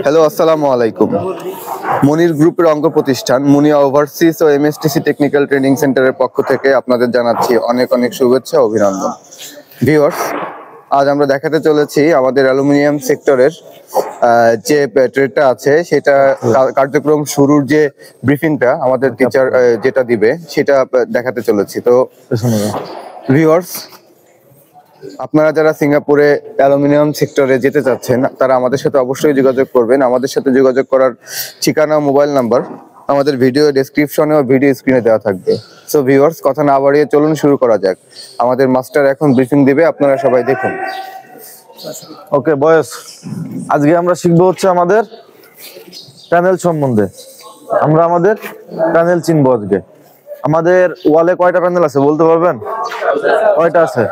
Hello, আসসালামু আলাইকুম। মুনির গ্রুপের অঙ্গ প্রতিষ্ঠান মুনিয়া ওভারসিজ ও এমএসটিসি টেকনিক্যাল ট্রেনিং সেন্টারের পক্ষ থেকে আপনাদের জানাচ্ছি অনেক অনেক শুভেচ্ছা ও অভিনন্দন। ভিউয়ার্স, আজ আমরা দেখাতে চলেছি আমাদের অ্যালুমিনিয়াম সেক্টরের যে ট্রেডটা আছে সেটা কার্যক্রম শুরুর যে ব্রিফিংটা আমাদের টিচার যেটা দিবে সেটা দেখাতে চলেছি। তো ভিউয়ার্স, আপনারা যারা সিঙ্গাপুরে অ্যালুমিনিয়াম সেক্টরে যেতে চাচ্ছেন তারা আমাদের সাথে অবশ্যই যোগাযোগ করবেন। আমাদের সাথে যোগাযোগ করার ঠিকানা, মোবাইল নাম্বার আমাদের ভিডিও ডেসক্রিপশনে ও ভিডিও স্ক্রিনে দেওয়া থাকবে। সো ভিউয়ার্স, কথা না বাড়িয়ে চলুন শুরু করা যাক। আমাদের মাস্টার এখন ব্রিফিং দিবে, আপনারা সবাই দেখুন। ওকে বয়েস, আজকে আমরা শিখবো হচ্ছে আমাদের প্যানেল সম্বন্ধে। আমরা আমাদের প্যানেল চিনবো আজকে। আমাদের ওয়ালে কয়টা প্যানেল আছে বলতে পারবেন? কয়টা আছে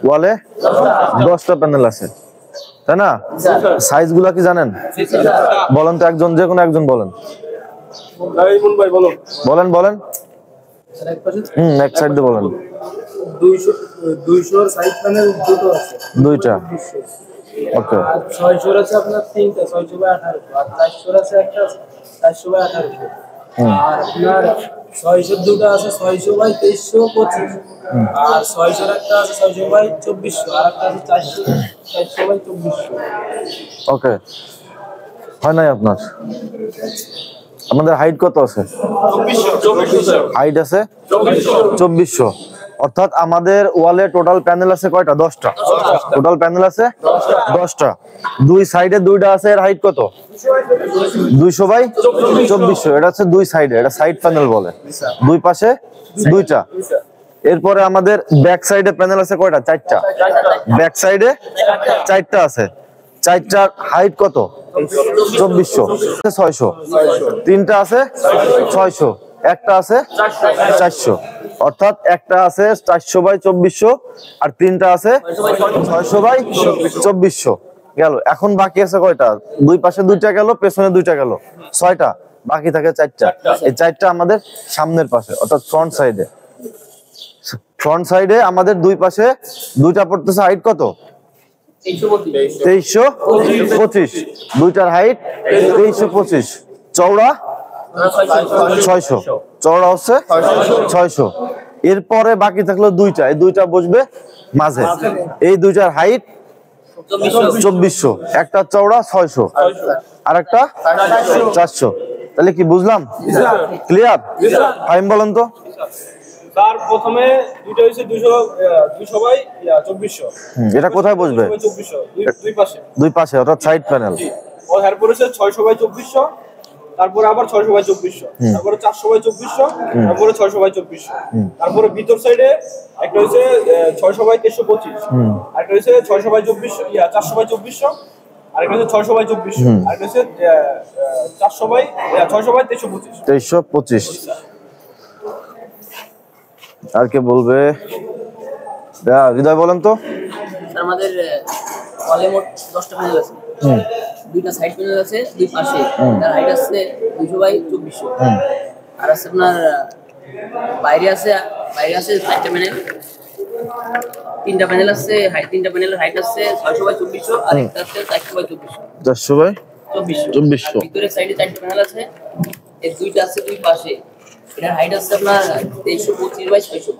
ওয়ালে? 10টা প্যানেল আছে, তাই না? সাইজ গুলা কি জানেন? বলেন তো, একজন, যে কোনো একজন বলেন। বলেন বলেন। এক সাইড দিয়ে বলেন। 200 সাইড প্যানেল দুটো আছে, দুইটা। ওকে। 600 আছে আপনার তিনটা, 600 বাই 18, আর 400 আছে একটা, 400 বাই 18, আর আপনার 600 দুটো আছে, 600 বাই 2325, আর 600 একটা আছে 600 বাই 2400, আর একটা আছে 400 বাই 2400। ওকে, হয় নাই আপনার? আমাদের হাইট কত আছে? 2400। হাইট আছে 2400। অর্থাৎ আমাদের ওয়ালে টোটাল প্যানেল আছে কয়টা? 10টা। টোটাল প্যানেল আছে 10টা। দুই সাইডে দুইটা আছে, এর হাইট কত? 200 বাই 2400। এটা হচ্ছে দুই সাইডে, এটা সাইড প্যানেল বলে। দুই পাশে দুইটা। এরপরে আমাদের ব্যাক সাইডে প্যানেল আছে কয়টা? 4টা। ব্যাক সাইডে 4টা আছে। 4টার হাইট কত? 2400। 600। তিনটা আছে 600, একটা আছে 400। অর্থাৎ একটা আছে 400 বাই 2400 আর তিনটা আছে 600 বাই 2400। গেল। এখন বাকি আছে কয়টা? দুই পাশে দুইটা গেল, পেছনে দুইটা গেল, 6টা। বাকি থাকে 4টা। এই 4টা আমাদের সামনের পাশে, অর্থাৎ ফ্রন্ট সাইডে। ফ্রন্ট সাইডে আমাদের দুই পাশে দুইটা পড়তেছে। হাইট কত? 2325। দুইটার হাইট 2325। চওড়া 600। চওড়া হচ্ছে 600। এরপরে বাকি থাকলো দুইটা, এই দুইটা বসবে মাঝে। এই দুইটার হাইট 2400। একটা চওড়া 600 আর একটা 400। তাহলে কি বুঝলাম? ক্লিয়ার? টাইম বলেন তো। তার প্রথমে দুটো হইছে 200 বাই 2400। এটা কোথায় বসবে? 2400 দুই পাশে। দুই পাশে, অর্থাৎ সাইড প্যানেল। ও এরপর হচ্ছে 600 বাই 2400, তারপরে আবার 600 বাই 2400, তারপরে 400 বাই 2400, তারপরে 600 বাই 2400, তারপরে ভিতর সাইডে একটা হইছে 600 বাই 2325, আরেকটা হইছে 600 বাই 2400, 400 বাই 2400, আরেকটা হচ্ছে 600 বাই 2400, আরেকটা হচ্ছে 400 বাই 600 বাই 2325। 2325। আর কে বলবে? হৃদয় বলেন তো। আমাদের হলে মোট 10টা প্যানেল আছে। দুইটা সাইড প্যানেল আছে দুই পাশে, তার হাইট আছে 200 বাই 2400। আর আছে আপনার বাইরে আছে 4টা প্যানেল। তিনটা প্যানেল আছে, তিনটা প্যানেলের হাইট আছে 600 বাই 2400, আর একটা আছে 400 বাই 2400। 400 বাই 2400। ভিতরে সাইডে 4টা প্যানেল আছে, এর দুইটা আছে দুই পাশে। এটার হাইট আছে আপনার 2325 বাই 600।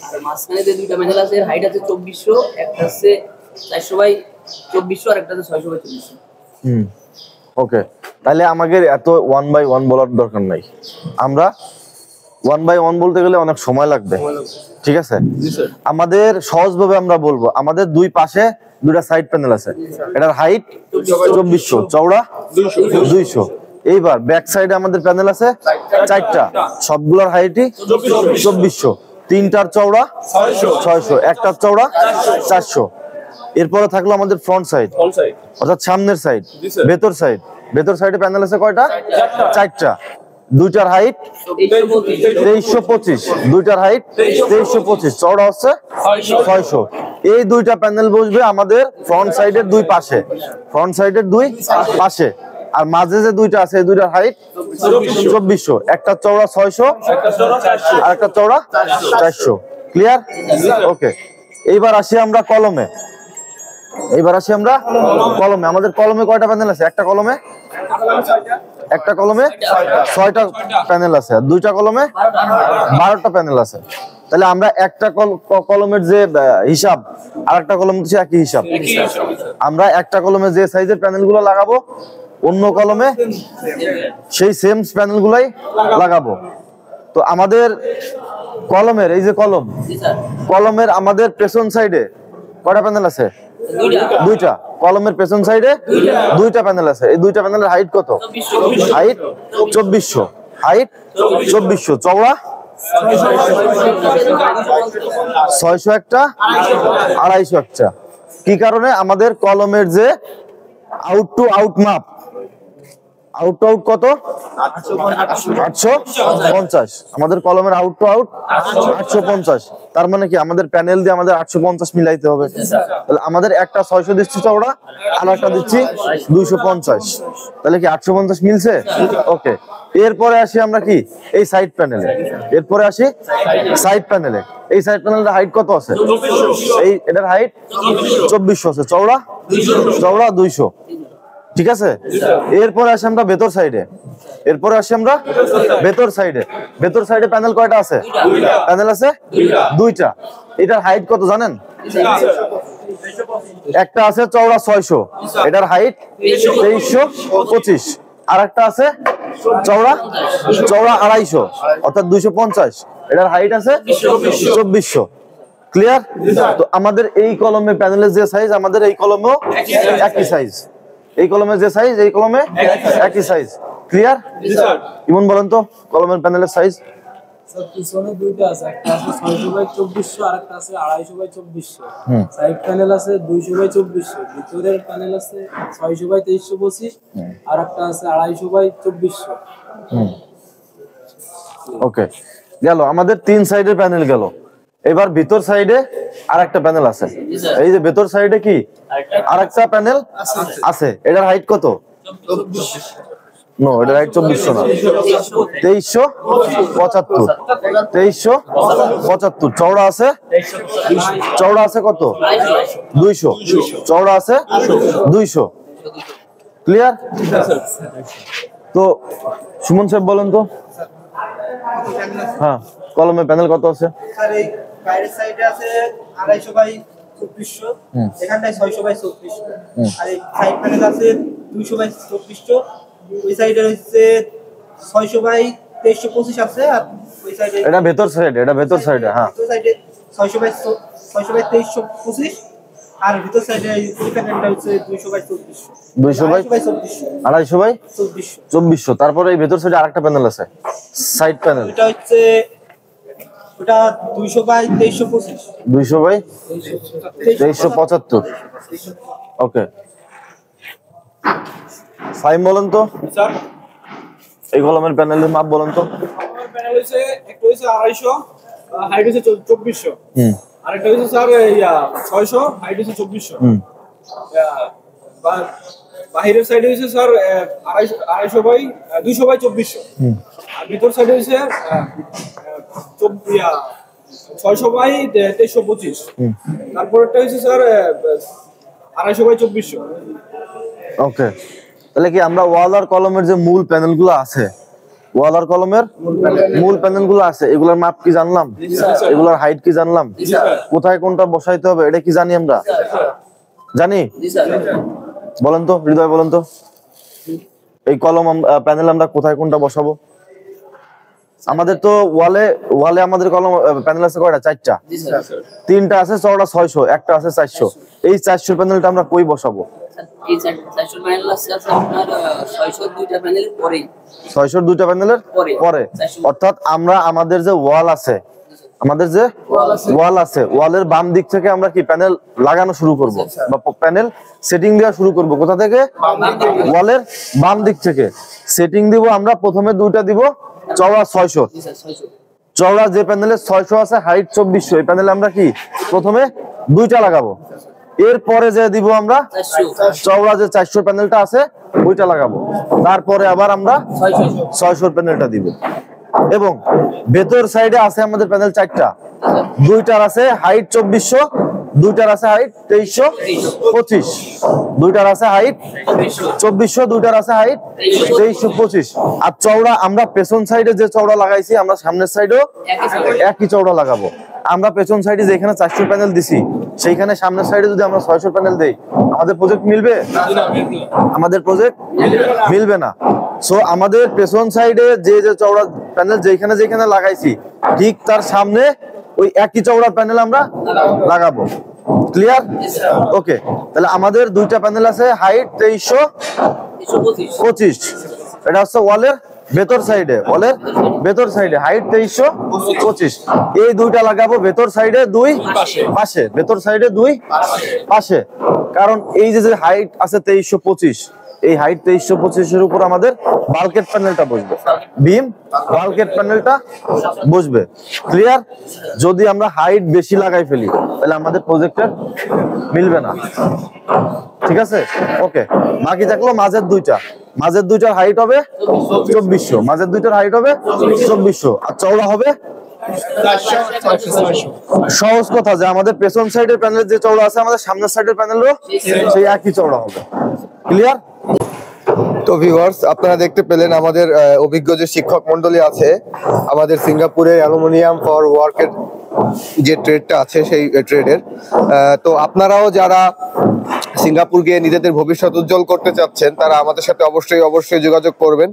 আর মাঝখানে যে দুইটা প্যানেল আছে এর হাইট আছে 2400, একটা আছে 400 বাই 2400, আর একটা আছে 600 বাই 2400। ওকে, তাহলে আমাদের এত 1 বাই 1 বলার দরকার নাই। আমরা 1 বাই 1 বলতে গেলে অনেক সময় লাগবে, ঠিক আছে? আমাদের সহজভাবে আমরা বলবো, আমাদের দুই পাশে দুইটা সাইড প্যানেল আছে, এটার হাইট 2400, চওড়া 200। এইবার ব্যাক সাইডে আমাদের প্যানেল আছে 4টা, সবগুলোর হাইটই 2400। তিনটার চওড়া 600, একটার চওড়া 400। এরপরে থাকলো আমাদের ফ্রন্ট সাইড, অর্থাৎ সামনের সাইড। ভেতর সাইডে প্যানেল আছে কয়টা? 4টা। দুইটার হাইট 2325, দুইটার হাইট 2325, চওড়া হচ্ছে 600। এই দুইটা প্যানেল বসবে আমাদের ফ্রন্ট সাইডের দুই পাশে, আর মাঝে যে দুইটা আছে এই দুইটার হাইট 2400। একটা চওড়া 600 আর একটা চওড়া 400। ক্লিয়ার? ওকে, এইবার আসি আমরা কলমে। এইবার আসি আমরা কলমে। আমাদের কলমে কয়টা প্যানেল আছে? একটা কলমে 6টা প্যানেল আছে, আর দুইটা কলমে 12টা প্যানেল আছে। তাহলে আমরা একটা কলমের যে হিসাব আর একটা কলম হচ্ছে একই হিসাব। আমরা একটা কলমে যে সাইজের প্যানেল গুলো লাগাবো, অন্য কলমে সেই সেম প্যানেল গুলাই লাগাবো। তো আমাদের কলমের এই যে কলমের আমাদের পেছন সাইডে কয়টা প্যানেল আছে? দুইটা। কলমের পেছন সাইডে দুইটা প্যানেল আছে। এই দুইটা প্যানেলের হাইট কত? হাইট 2400। হাইট 2400। চওড়া 600 একটা, 250 একটা। কি কারণে? আমাদের কলমের যে আউট টু আউট মাপ, আউট টু আউট কত? 850। আমাদের কলমের আউট টু আউট 850। তার মানে কি আমাদের প্যানেল দিয়ে আমাদের 850 মিলাইতে হবে। তাহলে আমাদের একটা 600 দিচ্ছি চওড়া, আর একটা দিচ্ছি 250। তাহলে কি 850 মিলছে? ওকে। এরপরে আসি আমরা কি এই সাইড প্যানেলে। এরপরে আসি সাইড প্যানেলে। এই সাইড প্যানেলের হাইট কত আছে? এই এটার হাইট 2400 আছে, চওড়া 200। ঠিক আছে। এরপরে আসি আমরা ভেতর সাইডে। ভেতর সাইডে প্যানেল কয়টা আছে? প্যানেল আছে দুইটা। এটার হাইট কত জানেন? একটা আছে চওড়া 600, এটার হাইট 2325। আর একটা আছে চওড়া 250, অর্থাৎ 250, এটার হাইট আছে 2400। ক্লিয়ার? তো আমাদের এই কলমে প্যানেলের যে সাইজ, আমাদের এই কলমেও একই সাইজ। এই কলমের যে সাইজ, এই কলমে একই সাইজ। ক্লিয়ার? ইমন বলেন তো কলমের প্যানেলের সাইজ। পিছনে দুইটা আছে, একটা আছে 600/2400, আর একটা আছে 250/2400। সাইড প্যানেল আছে 200/2400, ভিতরের প্যানেল আছে 600/2325, আর একটা আছে 250/2400। ওকে, গেল আমাদের 3 সাইডের প্যানেল গেল। এবার ভিতর সাইডে আরেকটা প্যানেল আছে। এই যে ভেতর সাইডে কি আরেকটা প্যানেল আছে। এটার হাইট কত? নো, এটার হাইট 2400 না, 2375। 2375। চওড়া আছে কত? 200। চওড়া আছে 200। ক্লিয়ার? তো সুমন সাহেব বলেন তো। হ্যাঁ, কলমের প্যানেল কত আছে? স্যার এই বাইরের সাইডে আছে 250/2400, এখানটায় 600/2400, আর এই সাইড প্যানেল আছে 200/2400। ওই সাইডে হচ্ছে 600/2325 আছে, আর ওই সাইডে এটা ভেতর সাইডে, হ্যাঁ ভিতর সাইডে 600/2325, আর ভিতর সাইডে ওই প্যানেলটা হচ্ছে 200/2400। 250/2400। তারপরে এই ভেতর সাইডে আরেকটা প্যানেল আছে, সাইড প্যানেল। এটা হচ্ছে ওটা 200/2325। 200/2375। ওকে, ফাইম বলেন তো স্যার এই কলমের প্যানেলের মাপ বলেন তো। আমার প্যানেল হচ্ছে একটা হচ্ছে 250, হাইট হচ্ছে 2400। আরেকটা হচ্ছে স্যার 600, হাইট হচ্ছে 2400। বাহিরের সাইডে হচ্ছে স্যার 200/2400। আর ভিতর সাইডে হচ্ছে 600/2325। তারপরটা হচ্ছে স্যার 250/2400। ওকে, তাহলে কি আমরা ওয়াল আর কলমের যে মূল প্যানেলগুলো আছে, ওয়াল আর কলমের মূল প্যানেলগুলো আছে, এগুলোর মাপ কি জানলাম? এগুলোর হাইট কি জানলাম? কোথায় কোনটা বসাইতে হবে এটা কি জানি আমরা? জানি? বলেন তো হৃদয়, বলেন তো এই কলম প্যানেল আমরা কোথায় কোনটা বসাবো? আমাদের তো ওয়ালে আমাদের কলম প্যানেল আছে কয়টা? 4টা। 3টা আছে চওড়া 600, একটা আছে 400। এই 400 প্যানেলটা আমরা কই বসাবো? এই 400 প্যানেল আছে আপনার 600 দুইটা প্যানেলের পরে। 600 দুইটা প্যানেলের পরে, অর্থাৎ আমরা আমাদের যে ওয়াল আছে, ওয়ালের বাম দিক থেকে আমরা কি প্যানেল লাগানো শুরু করব, বা প্যানেল সেটিং দেওয়া শুরু করব। কোথা থেকে? ওয়ালের বাম দিক থেকে সেটিং দিব আমরা। প্রথমে দুইটা দিব চওড়া 600। চওড়া যে প্যানেলে 600 আছে, হাইট 2400, এই প্যানেলে আমরা কি প্রথমে দুইটা লাগাবো। এরপরে যে দিব আমরা চওড়া যে 400 প্যানেলটা আছে ওইটা লাগাবো। তারপরে আবার আমরা 600 প্যানেলটা দিব। এবং ভেতর সাইডে আছে আমাদের প্যানেল 4টা, দুইটার আছে হাইট 2400, দুইটার আছে হাইট 2325, দুইটার আছে হাইট 2400, দুইটার আছে হাইট 2325। আর চওড়া আমরা পেছন সাইডে যে চওড়া লাগাইছি আমরা সামনের সাইডেও একই চওড়া লাগাবো। আমরা পেছন সাইডে যেখানে 400 প্যানেল দিছি সেইখানে সামনের সাইডে যদি আমরা 600 প্যানেল দেই আমাদের প্রজেক্ট মিলবে? আমাদের প্রজেক্ট মিলবে না। সো আমাদের পেছন সাইডে যে যে চওড়া প্যানেল যেখানে যেখানে লাগাইছি ঠিক তার সামনে ওই একই চওড়া প্যানেল আমরা লাগাবো। ক্লিয়ার? ওকে, তাহলে আমাদের দুইটা প্যানেল আছে হাইট 2325, এটা হচ্ছে ওয়ালের ভেতর সাইডে, ওয়ালের ভেতর সাইডে হাইট 2325। এই দুইটা লাগাবো ভেতর সাইডে দুই পাশে, ভেতর সাইডে দুই পাশে। কারণ এই যে হাইট আছে 2325, এই হাইট 2325 এর উপর আমাদের বাল্কেট প্যানেলটা বসবে, বিম বাল্কেট প্যানেলটা বসবে। ক্লিয়ার? যদি আমরা হাইট বেশি লাগাই ফেলি তাহলে আমাদের প্রজেক্টের মিলবে না। ঠিক আছে? ওকে, বাকি থাকলো মাঝের দুইটা, মাঝের দুইটার হাইট হবে 2400, মাঝের দুইটার হাইট হবে 2400 আর চওড়া হবে। সহজ কথা যে আমাদের পেছন সাইডের প্যানেলের যে চওড়া আছে আমাদের সামনের সাইডের প্যানেলও সেই একই চওড়া হবে। ক্লিয়ার? তো ভিউয়ার্স, আপনারা দেখতে পেলেন আমাদের অভিজ্ঞ যে শিক্ষক মন্ডলী আছে আমাদের সিঙ্গাপুরে অ্যালুমিনিয়াম ফর ওয়ার্কের যে ট্রেডটা আছে সেই ট্রেডের। তো আপনারাও যারা সিঙ্গাপুর গিয়ে নিজেদের ভবিষ্যৎ উজ্জ্বল করতে চাচ্ছেন তারা আমাদের সাথে অবশ্যই যোগাযোগ করবেন।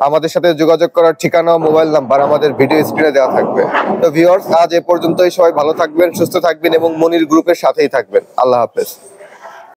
আমাদের সাথে যোগাযোগ করার ঠিকানা ও মোবাইল নাম্বার আমাদের ভিডিও স্ক্রিনে দেওয়া থাকবে। তো ভিউয়ার্স, আজ এ পর্যন্তই। সবাই ভালো থাকবেন, সুস্থ থাকবেন এবং মনির গ্রুপের সাথেই থাকবেন। আল্লাহ হাফেজ।